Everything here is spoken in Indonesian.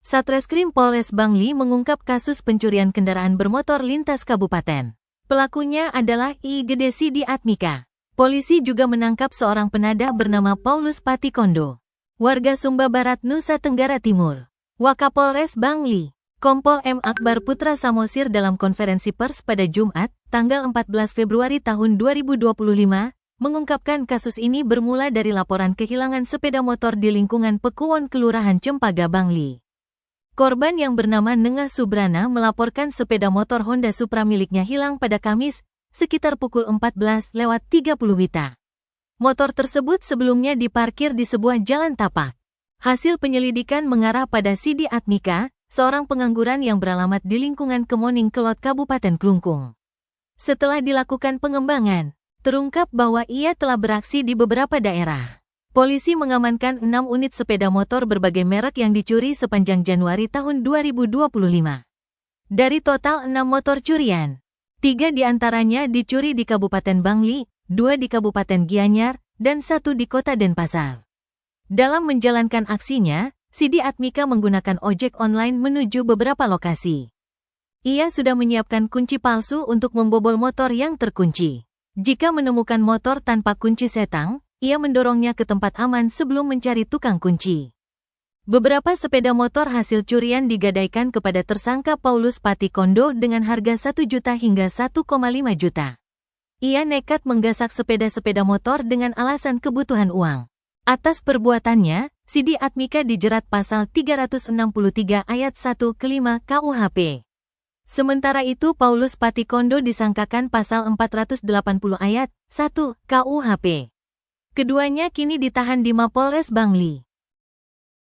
Satreskrim Polres Bangli mengungkap kasus pencurian kendaraan bermotor lintas kabupaten. Pelakunya adalah I. Gede Sidi Atmika. Polisi juga menangkap seorang penadah bernama Paulus Patikondo, warga Sumba Barat, Nusa Tenggara Timur. Wakapolres Bangli, Kompol M. Akbar Putra Samosir dalam konferensi pers pada Jumat, tanggal 14 Februari tahun 2025, mengungkapkan kasus ini bermula dari laporan kehilangan sepeda motor di lingkungan Pekuwon Kelurahan Cempaka, Bangli. Korban yang bernama Nengah Subrana melaporkan sepeda motor Honda Supra miliknya hilang pada Kamis, sekitar pukul 14.30 WITA. Motor tersebut sebelumnya diparkir di sebuah jalan tapak. Hasil penyelidikan mengarah pada Sidi Atmika, seorang pengangguran yang beralamat di lingkungan Kemoning Kelot, Kabupaten Klungkung. Setelah dilakukan pengembangan, terungkap bahwa ia telah beraksi di beberapa daerah. Polisi mengamankan 6 unit sepeda motor berbagai merek yang dicuri sepanjang Januari tahun 2025. Dari total 6 motor curian, 3 diantaranya dicuri di Kabupaten Bangli, 2 di Kabupaten Gianyar, dan 1 di Kota Denpasar. Dalam menjalankan aksinya, Sidi Atmika menggunakan ojek online menuju beberapa lokasi. Ia sudah menyiapkan kunci palsu untuk membobol motor yang terkunci. Jika menemukan motor tanpa kunci setang, ia mendorongnya ke tempat aman sebelum mencari tukang kunci. Beberapa sepeda motor hasil curian digadaikan kepada tersangka Paulus Patikondo dengan harga 1 juta hingga 1,5 juta. Ia nekat menggasak sepeda-sepeda motor dengan alasan kebutuhan uang. Atas perbuatannya, Sidi Atmika dijerat pasal 363 ayat 1 ke 5 KUHP. Sementara itu Paulus Patikondo disangkakan pasal 480 ayat 1 KUHP. Keduanya kini ditahan di Mapolres Bangli.